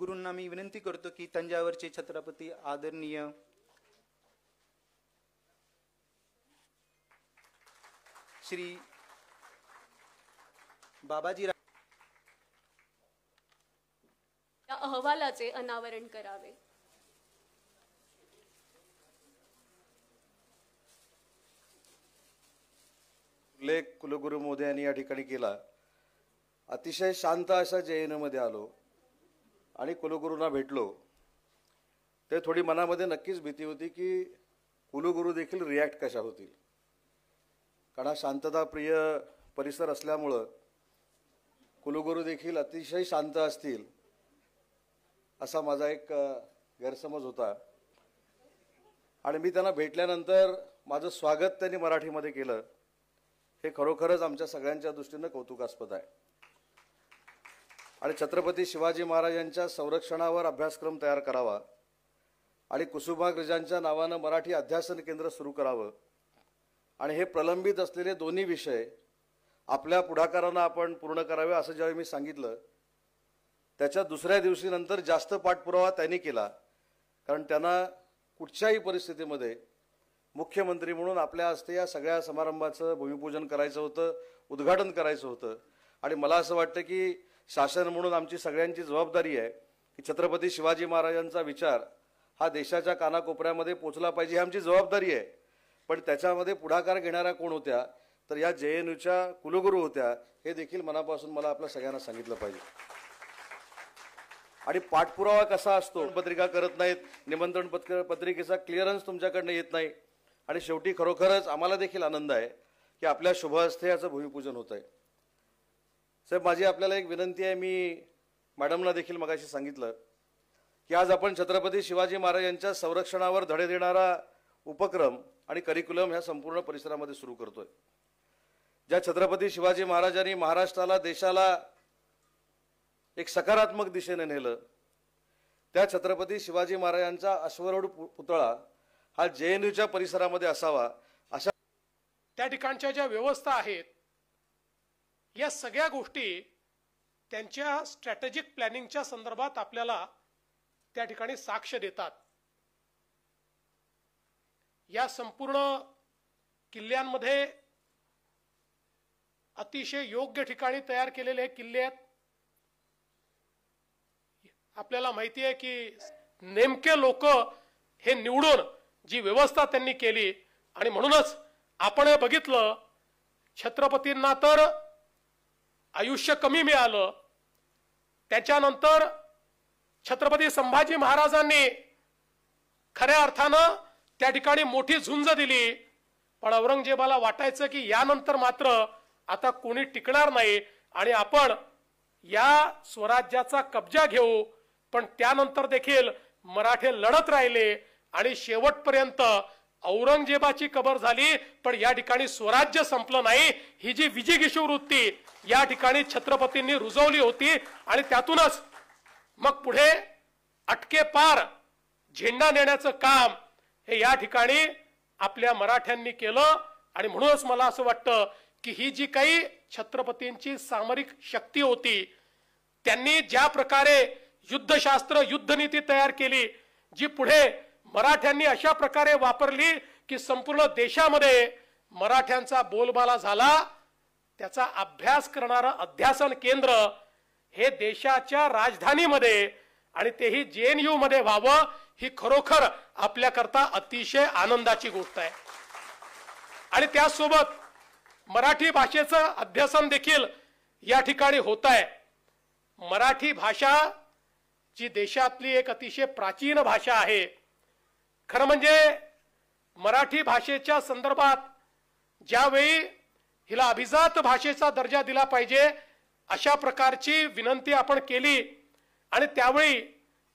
कुलगुरूंना मी विनंती करतो की तंजावरचे छत्रपती आदरणीय श्री बाबाजी या अहवालाचे अनावरण करावे। उल्लेख कुलगुरू महोदयांनी या ठिकाणी केला। अतिशय शांत अशा जयेनमध्ये आलो आणि कुलगुरूंना भेटलो ते थोडी मनामध्ये नक्कीच भीती होती की कुलगुरू देखील रिॲक्ट कशा होतील, कारण हा शांतताप्रिय परिसर असल्यामुळं कुलगुरू देखील अतिशय शांत असतील असा माझा एक गैरसमज होता। आणि मी त्यांना भेटल्यानंतर माझं स्वागत त्यांनी मराठीमध्ये केलं हे खरोखरच आमच्या सगळ्यांच्या दृष्टीनं कौतुकास्पद आहे। आणि छत्रपती शिवाजी महाराजांच्या संरक्षणावर अभ्यासक्रम तयार करावा आणि कुसुमाग्रजांच्या नावानं मराठी अध्यासन केंद्र सुरू करावं आणि हे प्रलंबित असलेले दोन्ही विषय आपल्या पुढाकारानं आपण पूर्ण करावे असं ज्यावेळी मी सांगितलं त्याच्या दुसऱ्या दिवशी नंतर जास्त पाठपुरावा त्यांनी केला, कारण त्यांना कुठच्याही परिस्थितीमध्ये मुख्यमंत्री म्हणून आपल्या हस्ते या सगळ्या समारंभाचं भूमिपूजन करायचं होतं, उद्घाटन करायचं होतं। आणि मला असं वाटतं की शासन म्हणून आमची सगळ्यांची जबाबदारी आहे की छत्रपती शिवाजी महाराजांचा विचार हा देशाच्या कानाकोपऱ्यामध्ये पोचला पाहिजे, ही आमची जबाबदारी आहे। पण त्याच्यामध्ये पुढाकार घेणाऱ्या कोण होत्या तर या JNUच्या कुलगुरू होत्या, हे देखील मनापासून मला आपल्या सगळ्यांना सांगितलं पाहिजे। आणि पाठपुरावा कसा असतो, पत्रिका करत नाहीत, निमंत्रण पत्रिकेचा क्लिअरन्स तुमच्याकडनं येत नाही आणि शेवटी खरोखरच आम्हाला देखील आनंद आहे की आपल्या शुभ हस्ते याचं भूमिपूजन होत आहे। साहेब, माझी आपल्याला एक विनंती आहे, मी मॅडमला देखील मगाशी सांगितलं की आज आपण छत्रपती शिवाजी महाराजांच्या संरक्षणावर धडे देणारा उपक्रम आणि करिक्युलम ह्या संपूर्ण परिसरामध्ये सुरू करतोय। ज्या छत्रपती शिवाजी महाराजांनी महाराष्ट्राला, देशाला एक सकारात्मक दिशेने नेलं, त्या छत्रपती शिवाजी महाराजांचा अश्वरूढ पुतळा हा JNUच्या परिसरामध्ये असावा अशा त्या ठिकाणच्या ज्या व्यवस्था आहेत या सगळ्या गोष्टी त्यांच्या स्ट्रॅटेजिक प्लॅनिंगच्या संदर्भात आपल्याला त्या ठिकाणी साक्ष देतात। या संपूर्ण किल्ल्यांमध्ये अतिशय योग्य ठिकाणी तयार केलेले किल्ले आहेत। आपल्याला माहिती आहे की नेमके लोक हे निवडून जी व्यवस्था त्यांनी केली आणि म्हणूनच आपण हे बघितलं छत्रपतींना तर आयुष्य कमी मिळालं, त्याच्यानंतर छत्रपती संभाजी महाराजांनी खऱ्या अर्थानं त्या ठिकाणी मोठी झुंज दिली, पण औरंगजेबाला वाटायचं की यानंतर मात्र आता कोणी टिकणार नाही आणि आपण या स्वराज्याचा कब्जा घेऊ। पण त्यानंतर देखील मराठे लढत राहिले आणि शेवटपर्यंत औरंगजेबाची कबर झाली, पण या ठिकाणी स्वराज्य संपलं नाही। ही जी विजिगीषू वृत्ती या ठिकाणी छत्रपतींनी रुजवली होती आणि त्यातूनच मग पुढे अटके पार झेंडा नेण्याचं काम हे या ठिकाणी आपल्या मराठ्यांनी केलं। आणि म्हणूनच मला असं वाटतं की ही जी काही छत्रपतींची सामरिक शक्ती होती, त्यांनी ज्या प्रकारे युद्धशास्त्र, युद्धनीती तयार केली, जी पुढे मराठ्यांनी अशा प्रकारे वापरली की संपूर्ण देशामध्ये मराठ्यांचा बोलबाला झाला, त्याचा अभ्यास करणारं अध्यासन केंद्र हे देशाच्या राजधानीमध्ये आणि तेही JNU मध्ये व्हावं, ही खरोखर आपल्याकरता अतिशय आनंदाची गोष्ट आहे। आणि त्यासोबत मराठी भाषेचं अध्यासन देखील या ठिकाणी होत आहे। मराठी भाषा जी देशातली एक अतिशय प्राचीन भाषा आहे, खरं म्हणजे मराठी भाषेच्या संदर्भात ज्यावेळी हिला अभिजात भाषेचा दर्जा दिला पाहिजे अशा प्रकारची विनंती आपण केली आणि त्यावेळी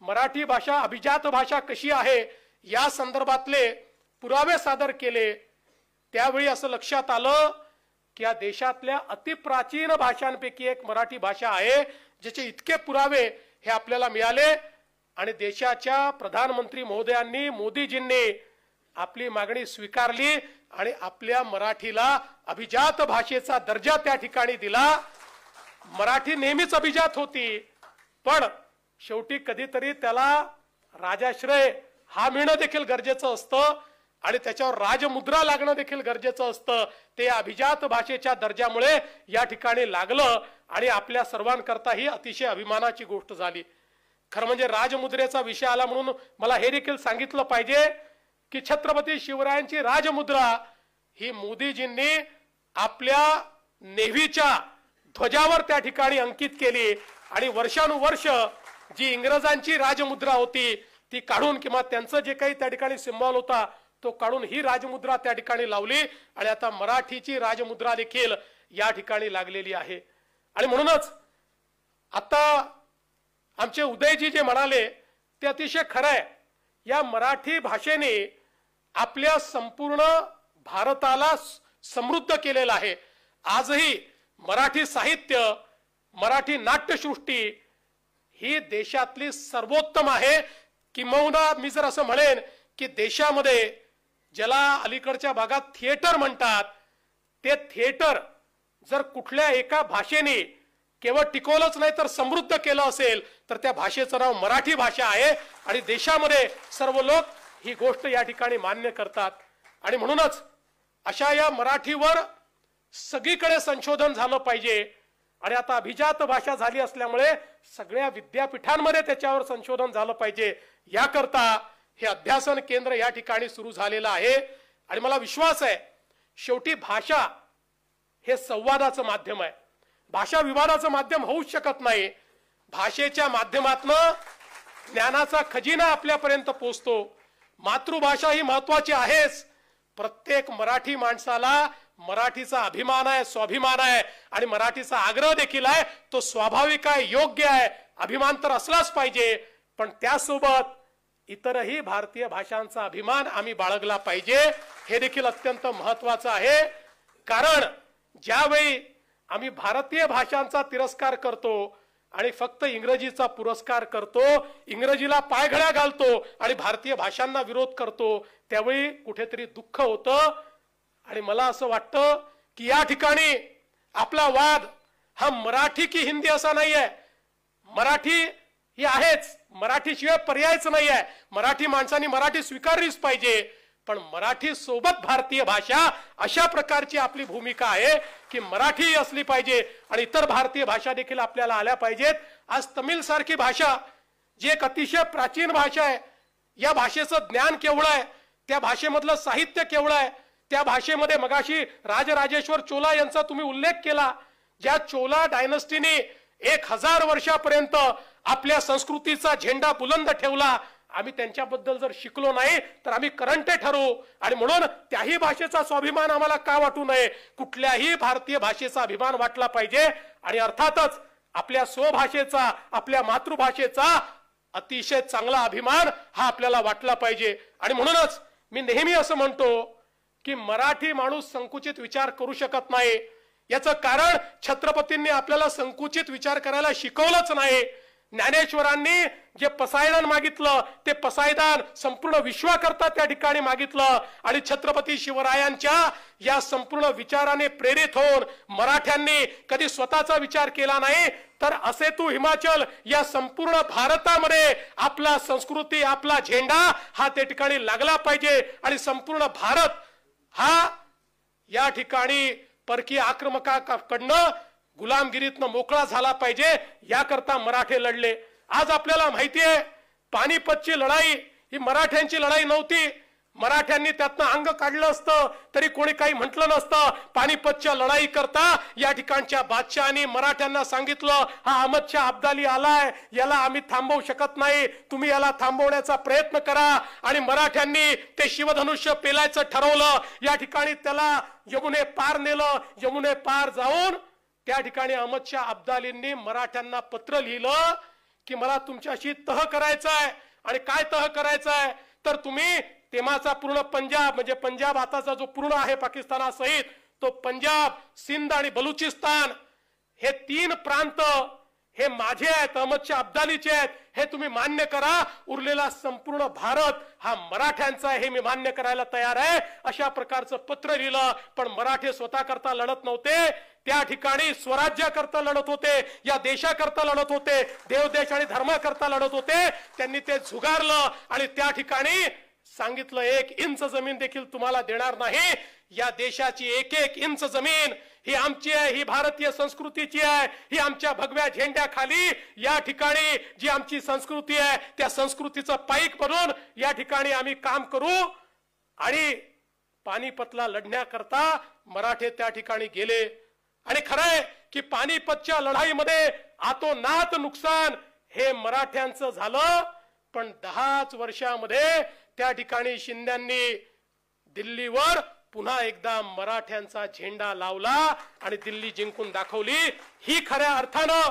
मराठी भाषा अभिजात भाषा कशी आहे या संदर्भातले पुरावे सादर केले, त्यावेळी असं लक्षात आलं की या देशातल्या अतिप्राचीन भाषांपैकी एक मराठी भाषा आहे, ज्याचे इतके पुरावे हे आपल्याला मिळाले। आणि देशाच्या प्रधानमंत्री महोदयांनी, मोदीजींनी आपली मागणी स्वीकारली आणि आपल्या मराठीला अभिजात भाषेचा दर्जा त्या ठिकाणी दिला। मराठी नेहमीच अभिजात होती, पण शेवटी कधीतरी त्याला राजाश्रय हा मिळणं देखील गरजेचं असतं आणि त्याच्यावर राजमुद्रा लागणं देखील गरजेचं असतं. ते अभिजात भाषेच्या दर्जामुळे या ठिकाणी लागलं आणि आपल्या सर्वांकरता ही अतिशय अभिमानाची गोष्ट झाली. खरं म्हणजे राजमुद्रेचा विषय आला म्हणून मला हे देखील सांगितलं पाहिजे की छत्रपती शिवरायांची राजमुद्रा ही मोदीजींनी आपल्या नेव्हीच्या ध्वजावर त्या ठिकाणी अंकित केली आणि वर्षानुवर्ष जी इंग्रजांची राजमुद्रा होती ती काढून किंवा त्यांचं जे काही त्या ठिकाणी सिंबॉल होता तो काढून ही राजमुद्रा त्या ठिकाणी लावली आणि आता मराठीची राजमुद्रा देखील या ठिकाणी लागलेली आहे. आणि म्हणूनच आता आमचे उदयजी जे म्हणाले ते अतिशय खरं आहे. या मराठी भाषेने आपल्या संपूर्ण भारताला समृद्ध केलेलं आहे. आजही मराठी साहित्य, मराठी नाट्यसृष्टी ही देशातली सर्वोत्तम आहे. किंबहुना मी जर असं म्हणेन की देशामध्ये ज्याला अलीकडच्या भागात थिएटर म्हणतात ते थिएटर जर कुठल्या एका भाषेने केवळ टिकवलंच नाही तर समृद्ध केलं असेल तर त्या भाषेचं नाव मराठी भाषा आहे आणि देशामध्ये सर्व लोक ही गोष्ट या ठिकाणी मान्य करतात. आणि म्हणूनच अशा या मराठीवर सगळीकडे संशोधन झालं पाहिजे. आणि आता अभिजात भाषा झाली असल्यामुळे सगळ्या विद्यापीठांमध्ये त्याच्यावर संशोधन झालं पाहिजे. याकरता हे अध्यासन केंद्र या ठिकाणी सुरू झालेलं आहे. आणि मला विश्वास आहे शेवटी भाषा हे संवादाचं माध्यम आहे. भाषा विवादाचं माध्यम होऊच शकत नाही. भाषेच्या माध्यमातनं ज्ञानाचा खजिना आपल्यापर्यंत पोहोचतो. मातृभाषा ही महत्वाची आहेच. प्रत्येक मराठी माणसाला मराठीचा अभिमान आहे, स्वाभिमान आहे आणि मराठीचा आग्रह देखील आहे. तो स्वाभाविक आहे, योग्य आहे. अभिमान तर असलाच पाहिजे पण त्यासोबत इतरही भारतीय भाषांचा अभिमान आम्ही बाळगला पाहिजे. हे देखील अत्यंत महत्वाचं आहे. कारण ज्यावेळी आम्ही भारतीय भाषांचा तिरस्कार करतो आणि फक्त इंग्रजीचा पुरस्कार करतो, इंग्रजीला पायघड्या घालतो आणि भारतीय भाषांना विरोध करतो त्यावेळी कुठेतरी दुःख होतं. आणि मला असं वाटतं की या ठिकाणी आपला वाद हा मराठी की हिंदी असा नाहीये. मराठी ही आहेच, मराठीशिवाय पर्यायच नाही आहे. मराठी माणसांनी मराठी स्वीकारलीच पाहिजे. पण मराठी सोबत भारतीय भाषा अशा प्रकारची आपली भूमिका आहे की मराठी असली पाहिजे आणि इतर भारतीय भाषा देखील आपल्याला आल्या पाहिजेत. आज तमिळ सारखी भाषा जी एक अतिशय प्राचीन भाषा आहे, या भाषेचं ज्ञान केवढं आहे, त्या भाषेमधलं साहित्य केवढं आहे, त्या भाषेमध्ये मगाशी राजराजेश्वर चोला यांचा तुम्ही उल्लेख केला. ज्या चोला डायनस्टीने 1000 वर्षापर्यंत आपल्या संस्कृतीचा झेंडा बुलंद ठेवला. आम्ही त्यांच्याबद्दल जर शिकलो नाही तर आम्ही करंटे ठरवू. आणि म्हणून त्याही भाषेचा स्वाभिमान आम्हाला का वाटू नये. कुठल्याही भारतीय भाषेचा अभिमान वाटला पाहिजे. आणि अर्थातच आपल्या स्वभाषेचा, आपल्या मातृभाषेचा अतिशय चांगला अभिमान हा आपल्याला वाटला पाहिजे. आणि म्हणूनच मी नेहमी असं म्हणतो की मराठी माणूस संकुचित विचार करू शकत नाही. याचं कारण छत्रपतींनी आपल्याला संकुचित विचार करायला शिकवलंच नाही. ज्ञानेश्वरांनी जे पसायदान मागितलं ते पसायदान संपूर्ण विश्वाकरता त्या ठिकाणी मागितलं. आणि छत्रपती शिवरायांच्या या संपूर्ण विचाराने प्रेरित होऊन मराठ्यांनी कधी स्वतःचा विचार केला नाही तर असे तू हिमाचल या संपूर्ण भारतामध्ये आपला संस्कृती, आपला झेंडा हा त्या ठिकाणी लागला पाहिजे. आणि संपूर्ण भारत हा या ठिकाणी परकीय आक्रमकाकडनं गुलामगिरीतनं मोकळा झाला पाहिजे. याकरता मराठे लढले. आज आपल्याला माहिती आहे पानिपतची लढाई ही मराठ्यांची लढाई नव्हती. मराठ्यांनी त्यातनं अंग काढलं असतं तरी कोणी काही म्हटलं नसतं. पानिपतच्या लढाई करता या ठिकाणच्या बादशहाने मराठ्यांना सांगितलं हा अहमदशाह अब्दाली आलाय, याला आम्ही थांबवू शकत नाही, तुम्ही याला थांबवण्याचा प्रयत्न करा. आणि मराठ्यांनी ते शिवधनुष्य पेलायचं ठरवलं. या ठिकाणी त्याला यमुने पार नेलं. यमुने पार जाऊन त्या ठिकाणी अहमदशाह अब्दालींनी मराठ्यांना पत्र लिहिलं की मला तुमच्याशी तह करायचा आहे. आणि काय तह करायचा आहे तर तुम्ही तेव्हाचा पूर्ण पंजाब म्हणजे पंजाब आताचा जो पूर्ण आहे पाकिस्तानासहित तो पंजाब, सिंध आणि बलुचिस्तान हे 3 प्रांत हे माझे आहेत, अहमदशाह अब्दालीचे आहेत, हे तुम्ही मान्य करा. उरलेला संपूर्ण भारत हा मराठ्यांचा आहे, हे मी मान्य करायला तयार आहे. अशा प्रकारचं पत्र लिहिलं. पण मराठे स्वतः करता लढत नव्हते, त्या ठिकाणी स्वराज्याकरता लढत होते, या देशाकरता लढत होते, देवदेश आणि धर्माकरता लढत होते. त्यांनी ते झुगारलं आणि त्या ठिकाणी सांगितलं 1 इंच जमीन देखील तुम्हाला देणार नाही. या देशाची 1-1 इंच जमीन ही आमची आहे, ही भारतीय संस्कृतीची आहे, ही आमच्या भगव्या झेंड्याखाली या ठिकाणी जी आमची संस्कृती आहे त्या संस्कृतीचं पाईक बनून या ठिकाणी आम्ही काम करू. आणि पानिपतला लढण्याकरता मराठे त्या ठिकाणी गेले. आणि खरंय की पानिपतच्या लढाईमध्ये आतोनात नुकसान हे मराठ्यांचं झालं. पण 10च वर्षामध्ये त्या ठिकाणी शिंद्यांनी दिल्लीवर पुन्हा एकदा मराठ्यांचा झेंडा लावला आणि दिल्ली जिंकून दाखवली. ही खऱ्या अर्थानं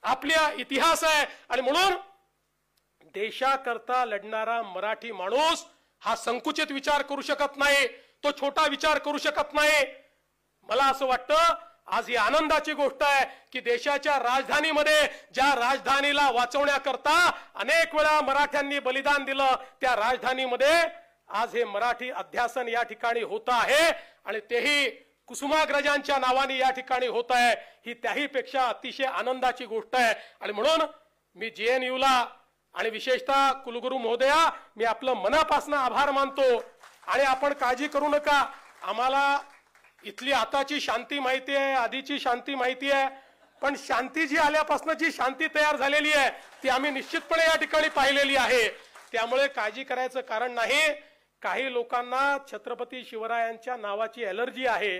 आपला इतिहास आहे. आणि म्हणून देशाकरता लढणारा मराठी माणूस हा संकुचित विचार करू शकत नाही, तो छोटा विचार करू शकत नाही. मला असं वाटतं आज ही आनंदाची गोष्ट आहे की देशाच्या राजधानीमध्ये ज्या राजधानीला वाचवण्याकरता अनेक वेळा मराठ्यांनी बलिदान दिलं, त्या राजधानीमध्ये आज हे मराठी अध्यासन या ठिकाणी होत आहे. आणि तेही कुसुमाग्रजांच्या नावाने या ठिकाणी होत आहे. ही त्याही पेक्षा अतिशय आनंदाची गोष्ट आहे. आणि म्हणून मी JNUला आणि विशेषतः कुलगुरू महोदया मी आपलं मनापासून आभार मानतो. आणि आपण काळजी करू नका, आम्हाला इथली आताची शांती माहिती आहे, आधीची शांती माहिती आहे, पण शांती जी आल्यापासून जी शांती तयार झालेली आहे ती आम्ही निश्चितपणे या ठिकाणी पाहिलेली आहे. त्यामुळे काळजी करायचं कारण नाही. काही लोकांना छत्रपती शिवरायांच्या नावाची ॲलर्जी आहे,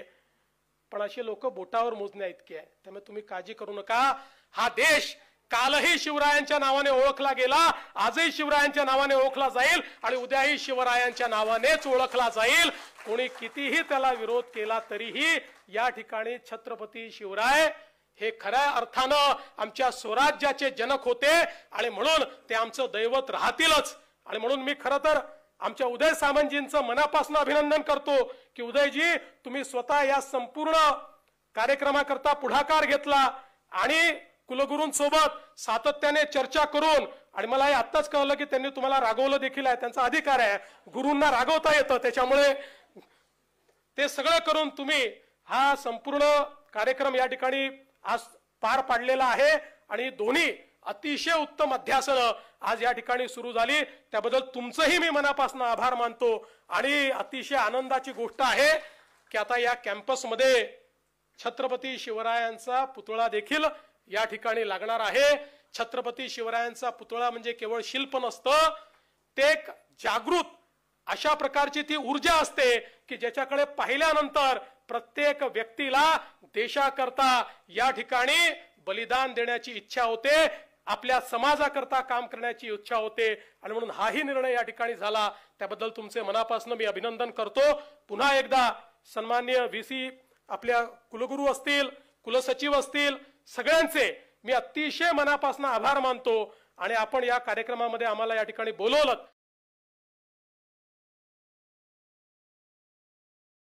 पण असे लोक बोटावर मोजण्या इतके आहे. त्यामुळे तुम्ही काळजी करू नका. हा देश कालही शिवरायांच्या नावाने ओळखला गेला, आजही शिवरायांच्या नावाने ओळखला जाईल आणि उद्याही शिवरायांच्या नावानेच ओळखला जाईल. कोणी कितीही त्याला विरोध केला तरीही या ठिकाणी छत्रपती शिवराय हे खऱ्या अर्थानं आमच्या स्वराज्याचे जनक होते आणि म्हणून ते आमचं दैवत राहतीलच. आणि म्हणून मी खरं तर आमच्या उदय सामंतजींचं मनापासून अभिनंदन करतो की उदयजी तुम्ही स्वतः या संपूर्ण कार्यक्रमाकरता पुढाकार घेतला आणि कुलगुरूंसोबत सातत्याने चर्चा करून, आणि मला हे आत्ताच कळलं की त्यांनी तुम्हाला रागवलं देखील आहे, त्यांचा अधिकार आहे, गुरूंना रागवता येतं, त्याच्यामुळे ते सगळं करून तुम्ही हा संपूर्ण कार्यक्रम या ठिकाणी आज पार पाडलेला आहे. आणि दोन्ही अतिशय उत्तम अध्यासनं आज या ठिकाणी सुरू झाली, त्याबद्दल तुमचंही मी मनापासून आभार मानतो. आणि अतिशय आनंदाची गोष्ट आहे की आता या कॅम्पसमध्ये छत्रपती शिवरायांचा पुतळा देखील या ठिकाणी लागणार आहे. छत्रपती शिवरायांचा पुतळा म्हणजे केवळ शिल्प नसतं, ते एक जागृत अशा प्रकारची ती ऊर्जा असते की ज्याच्याकडे पाहिल्यानंतर प्रत्येक व्यक्तीला देशाकरता या ठिकाणी बलिदान देण्याची इच्छा होते, आपल्या समाजाकरता काम करण्याची इच्छा होते. आणि म्हणून हाही निर्णय या ठिकाणी झाला, त्याबद्दल तुमचे मनापासून मी अभिनंदन करतो. पुन्हा एकदा सन्माननीय VC आपल्या कुलगुरू असतील, कुलसचिव असतील, सगळ्यांचे मी अतिशय मनापासून आभार मानतो. आणि आपण या कार्यक्रमामध्ये आम्हाला या ठिकाणी बोलवलं